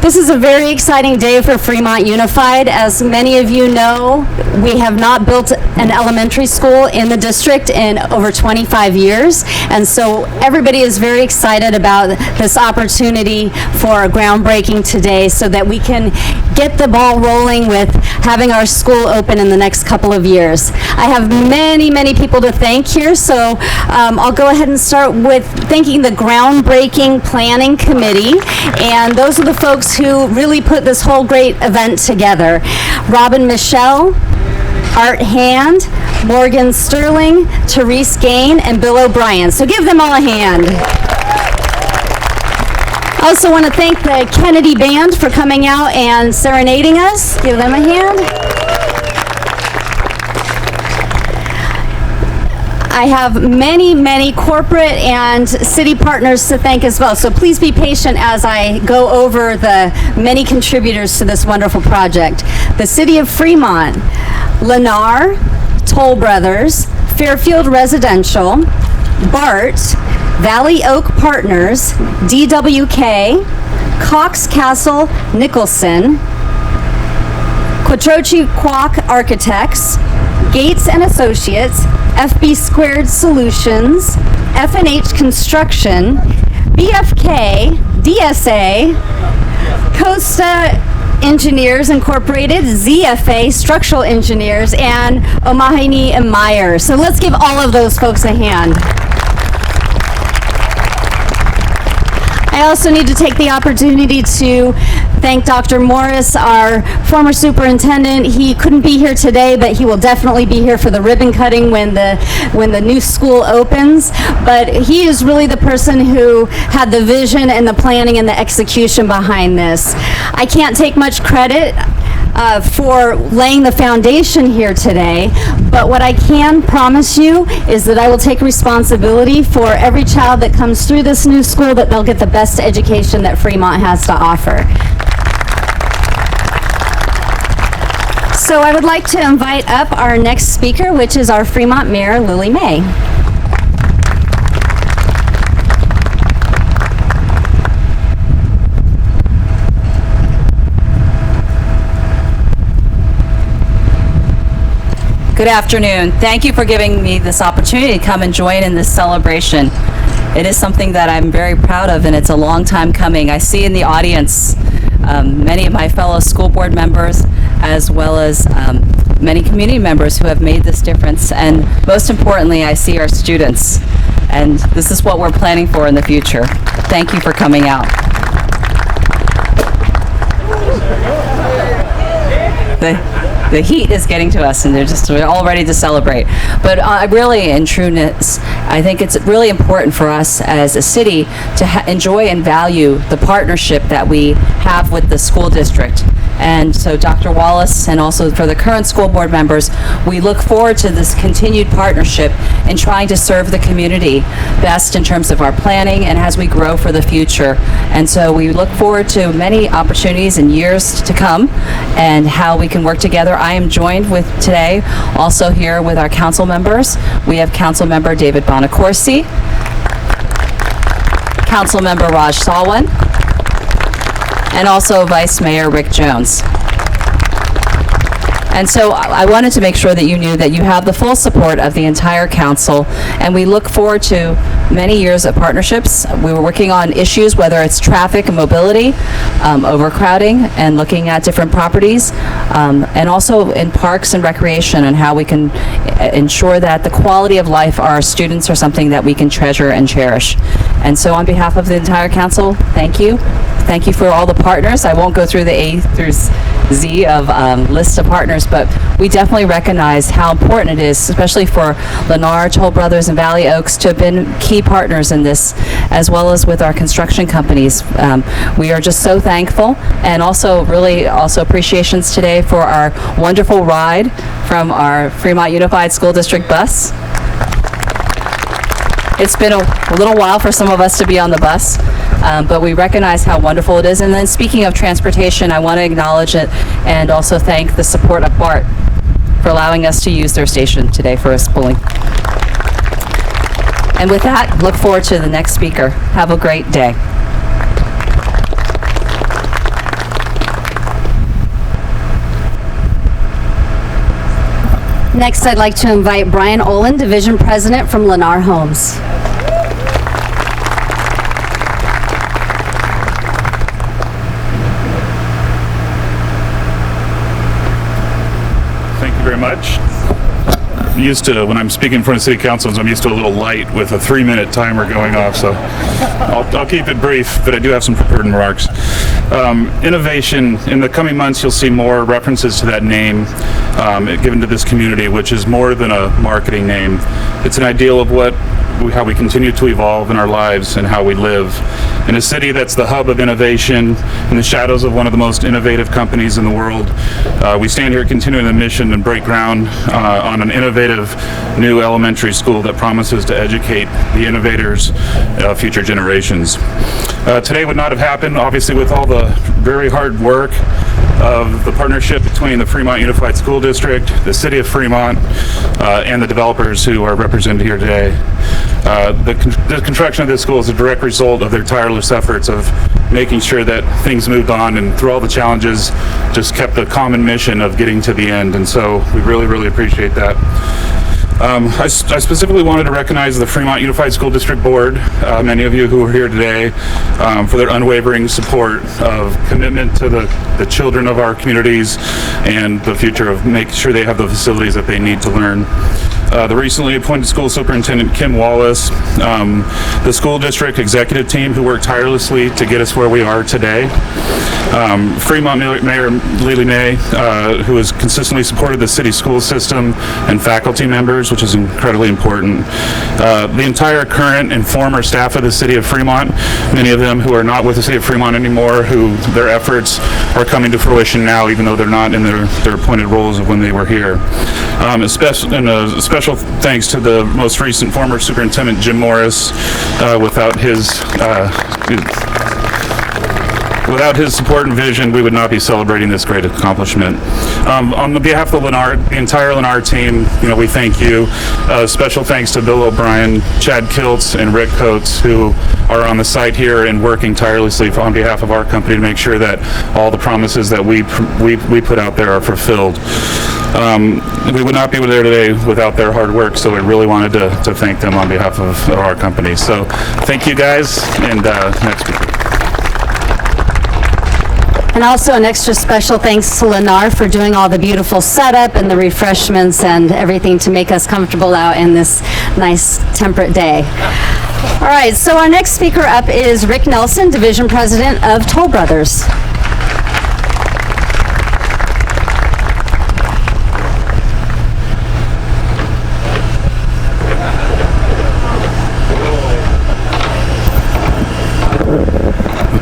This is a very exciting day for Fremont Unified. As many of you know, we have not built an elementary school in the district in over 25 years, and so everybody is very excited about this opportunity for a groundbreaking today so that we can get the ball rolling with having our school open in the next couple of years. I have many people to thank here, so I'll go ahead and start with thanking the Groundbreaking Planning Committee, and those are the folks who really put this whole great event together. Robin Michelle, Art Hand, Morgan Sterling, Therese Gain, and Bill O'Brien. So give them all a hand. I also want to thank the Kennedy Band for coming out and serenading us. Give them a hand. I have many corporate and city partners to thank as well. So please be patient as I go over the many contributors to this wonderful project. The City of Fremont, Lennar, Toll Brothers, Fairfield Residential, BART, Valley Oak Partners, DWK, Cox Castle Nicholson, Quattrochi Quock Architects, Gates and Associates, FB Squared Solutions, F&H Construction, BFK, DSA, Costa Engineers Incorporated, ZFA Structural Engineers, and Omahini and Meyer. So let's give all of those folks a hand. I also need to take the opportunity to thank Dr. Morris, our former superintendent. He couldn't be here today, but he will definitely be here for the ribbon cutting when the new school opens. But he is really the person who had the vision and the planning and the execution behind this. I can't take much credit for laying the foundation here today, but what I can promise you is that I will take responsibility for every child that comes through this new school, that they'll get the best education that Fremont has to offer. So I would like to invite up our next speaker, which is our Fremont Mayor, Lily May. Good afternoon. Thank you for giving me this opportunity to come and join in this celebration. It is something that I'm very proud of, and it's a long time coming. I see in the audience many of my fellow school board members, as well as many community members who have made this difference, and most importantly, I see our students, and this is what we're planning for in the future. Thank you for coming out. The heat is getting to us, and we're all ready to celebrate. But really, in trueness, I think it's really important for us as a city to enjoy and value the partnership that we have with the school district. And so Dr. Wallace, and also for the current school board members, we look forward to this continued partnership in trying to serve the community best in terms of our planning and as we grow for the future. And so we look forward to many opportunities in years to come and how we can work together. I am joined with today also here with our council members. We have Council Member David Bonacorsi, Council Member Raj Salwan, and also Vice Mayor Rick Jones. And so I wanted to make sure that you knew that you have the full support of the entire council, and we look forward to many years of partnerships. We were working on issues, whether it's traffic and mobility, overcrowding, and looking at different properties, and also in parks and recreation, and how we can ensure that the quality of life of our students are something that we can treasure and cherish. And so on behalf of the entire council, thank you. Thank you for all the partners. I won't go through the A through Z of list of partners, but we definitely recognize how important it is, especially for Lennar, Toll Brothers, and Valley Oaks, to have been key partners in this, as well as with our construction companies. We are just so thankful, and also really also appreciations today for our wonderful ride from our Fremont Unified School District bus. It's been a little while for some of us to be on the bus, but we recognize how wonderful it is. And then speaking of transportation, I want to acknowledge it and also thank the support of BART for allowing us to use their station today for us pulling. And with that, look forward to the next speaker. Have a great day. Next, I'd like to invite Brian Olin, Division President from Lennar Homes. Thank you very much. When I'm speaking in front of city councils, I'm used to a little light with a 3-minute timer going off, so I'll keep it brief, but I do have some prepared remarks. Innovation, in the coming months, you'll see more references to that name given to this community, which is more than a marketing name. It's an ideal of how we continue to evolve in our lives and how we live. In a city that's the hub of innovation, in the shadows of one of the most innovative companies in the world, we stand here continuing the mission and break ground on an innovative new elementary school that promises to educate the innovators, future generations. Today would not have happened, obviously, with all the very hard work of the partnership between the Fremont Unified School District, the City of Fremont, and the developers who are represented here today. The construction of this school is a direct result of their tireless efforts of making sure that things moved on, and through all the challenges, just kept the common mission of getting to the end. And so we really, really appreciate that. I specifically wanted to recognize the Fremont Unified School District Board, many of you who are here today, for their unwavering support of commitment to the children of our communities and the future of making sure they have the facilities that they need to learn. The recently appointed school superintendent, Kim Wallace, the school district executive team who worked tirelessly to get us where we are today, Fremont Mayor Lila May, who has consistently supported the city school system, and faculty members, which is incredibly important. The entire current and former staff of the city of Fremont, many of them who are not with the city of Fremont anymore, who their efforts are coming to fruition now, even though they're not in their appointed roles of when they were here. A special thanks to the most recent former superintendent, Jim Morris. Without his support and vision, we would not be celebrating this great accomplishment. On the behalf of the entire Lennar team, we thank you. Special thanks to Bill O'Brien, Chad Kiltz, and Rick Coates, who are on the site here and working tirelessly on behalf of our company to make sure that all the promises that we put out there are fulfilled. We would not be there today without their hard work, so I really wanted to thank them on behalf of our company. So thank you guys, and next speaker. And also an extra special thanks to Lennar for doing all the beautiful setup and the refreshments and everything to make us comfortable out in this nice temperate day. All right, so our next speaker up is Rick Nelson, Division President of Toll Brothers.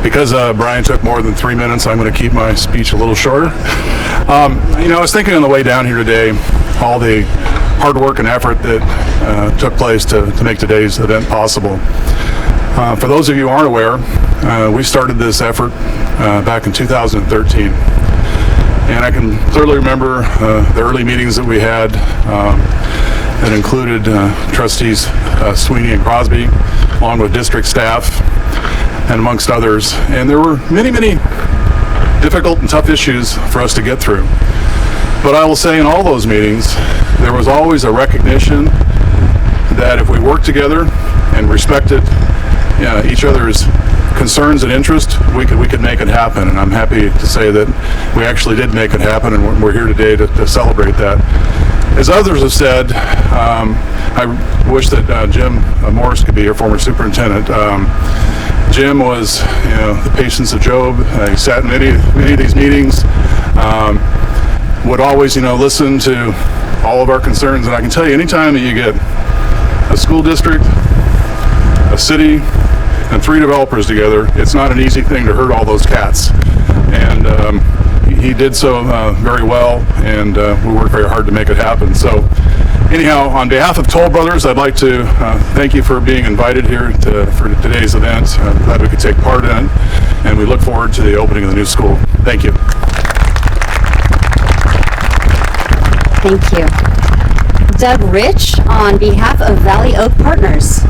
Because Brian took more than 3 minutes, I'm going to keep my speech a little shorter. I was thinking on the way down here today, all the hard work and effort that took place to make today's event possible. For those of you who aren't aware, we started this effort back in 2013. And I can clearly remember the early meetings that we had that included trustees Sweeney and Crosby, along with district staff, and amongst others. And there were many, many difficult and tough issues for us to get through. But I will say in all those meetings, there was always a recognition that if we worked together and respected each other's concerns and interests, we could make it happen. And I'm happy to say that we actually did make it happen, and we're here today to celebrate that. As others have said, I wish that Jim Morris could be our former superintendent. Jim was, the patience of Job. He sat in many of these meetings, would always, listen to all of our concerns. And I can tell you, anytime that you get a school district, a city, and 3 developers together, it's not an easy thing to herd all those cats. And he did so very well, and we worked very hard to make it happen. So anyhow, on behalf of Toll Brothers, I'd like to thank you for being invited here for today's event. I'm glad we could take part in it, and we look forward to the opening of the new school. Thank you. Thank you. Doug Rich, on behalf of Valley Oak Partners.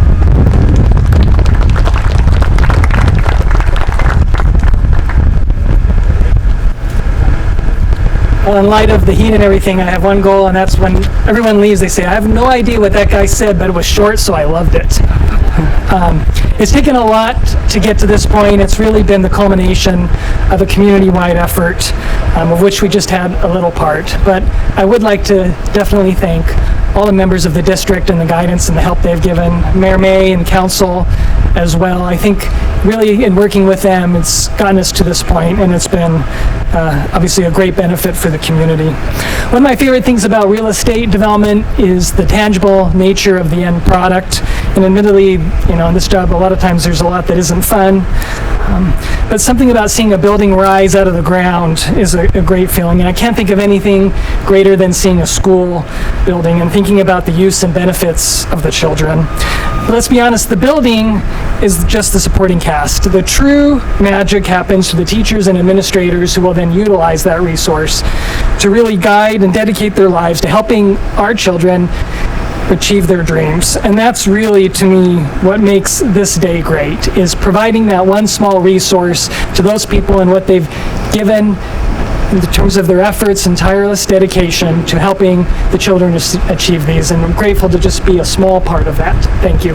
light of the heat and everything, I have one goal, and that's when everyone leaves, they say, I have no idea what that guy said, but it was short, so I loved it. It's taken a lot to get to this point. It's really been the culmination of a community-wide effort, of which we just had a little part. But I would like to definitely thank all the members of the district and the guidance and the help they've given, Mayor May and council as well. I think really in working with them, it's gotten us to this point, and it's been obviously a great benefit for the community. One of my favorite things about real estate development is the tangible nature of the end product. And admittedly, you know, in this job, a lot of times there's a lot that isn't fun. But something about seeing a building rise out of the ground is a great feeling. And I can't think of anything greater than seeing a school building and thinking about the use and benefits of the children. But let's be honest, the building is just the supporting cast. The true magic happens to the teachers and administrators who will then utilize that resource to really guide and dedicate their lives to helping our children achieve their dreams. And that's really, to me, what makes this day great, is providing that one small resource to those people and what they've given in terms of their efforts and tireless dedication to helping the children achieve these. And I'm grateful to just be a small part of that. Thank you.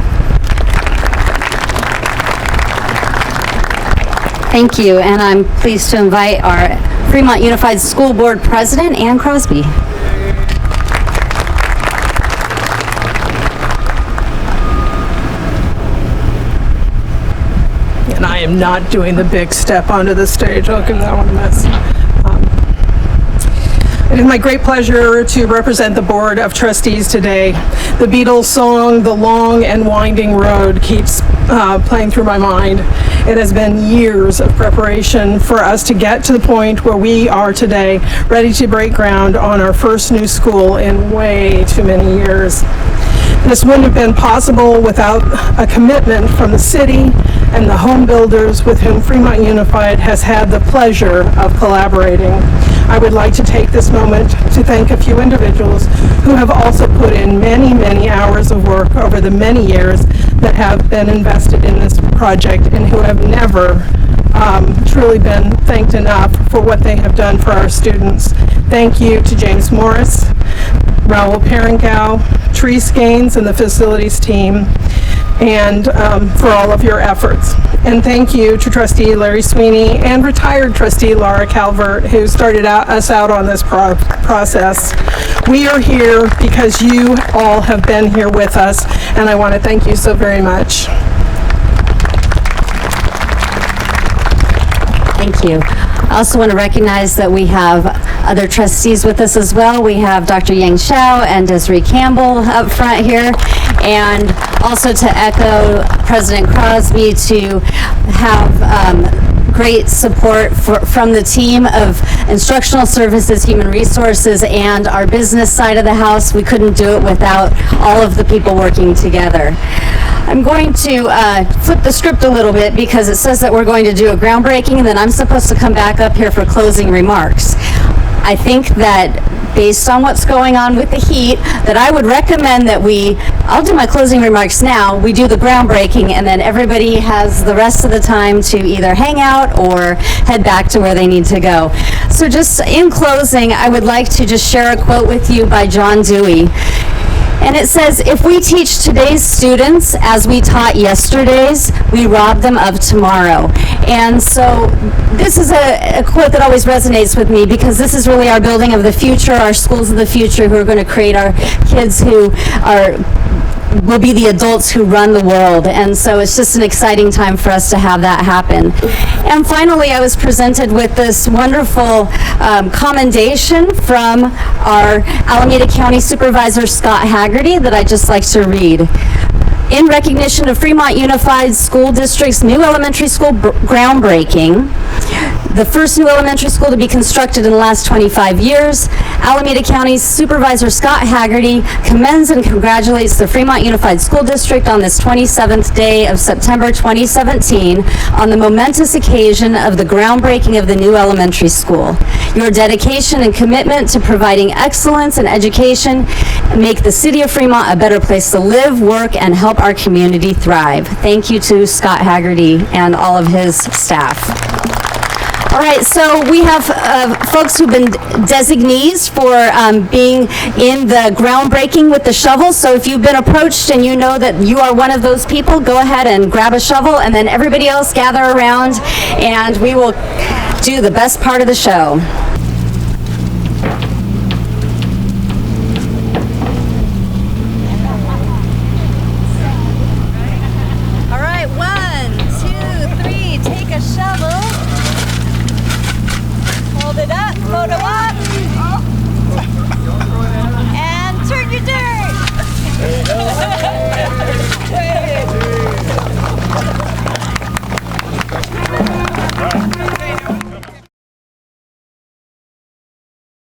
Thank you, and I'm pleased to invite our Fremont Unified School Board President, Ann Crosby. And I am not doing the big step onto the stage. I'll give that one a miss. It is my great pleasure to represent the Board of Trustees today. The Beatles song, "The Long and Winding Road," keeps playing through my mind. It has been years of preparation for us to get to the point where we are today, ready to break ground on our first new school in way too many years. This wouldn't have been possible without a commitment from the city and the home builders with whom Fremont Unified has had the pleasure of collaborating. I would like to take this moment to thank a few individuals who have also put in many, many hours of work over the many years that have been invested in this project and who have never truly been thanked enough for what they have done for our students. Thank you to James Morris, Raul Perengau, Therese Gaines, and the facilities team, and for all of your efforts. And thank you to Trustee Larry Sweeney and retired Trustee Laura Calvert, who started us out on this process. We are here because you all have been here with us, and I want to thank you so very much. Thank you. I also want to recognize that we have other trustees with us as well. We have Dr. Yang Xiao and Desiree Campbell up front here. And also to echo President Crosby, to have great support from the team of Instructional Services, Human Resources, and our business side of the house. We couldn't do it without all of the people working together. I'm going to flip the script a little bit because it says that we're going to do a groundbreaking and then I'm supposed to come back up here for closing remarks. I think that based on what's going on with the heat, that I would recommend that I'll do my closing remarks now, we do the groundbreaking, and then everybody has the rest of the time to either hang out or head back to where they need to go. So just in closing, I would like to just share a quote with you by John Dewey. And it says, "If we teach today's students as we taught yesterday's, we rob them of tomorrow." And so this is a quote that always resonates with me because this is really our building of the future, our schools of the future who are going to create our kids who will be the adults who run the world. And so it's just an exciting time for us to have that happen. And finally, I was presented with this wonderful commendation from our Alameda County Supervisor, Scott Haggerty, that I'd just like to read. In recognition of Fremont Unified School District's new elementary school groundbreaking, the first new elementary school to be constructed in the last 25 years, Alameda County Supervisor Scott Haggerty commends and congratulates the Fremont Unified School District on this 27th day of September 2017 on the momentous occasion of the groundbreaking of the new elementary school. Your dedication and commitment to providing excellence in education make the city of Fremont a better place to live, work, and help our community thrive. Thank you to Scott Haggerty and all of his staff. All right, so we have folks who've been designees for being in the groundbreaking with the shovel. So if you've been approached and you know that you are one of those people, go ahead and grab a shovel, and then everybody else gather around, and we will do the best part of the show.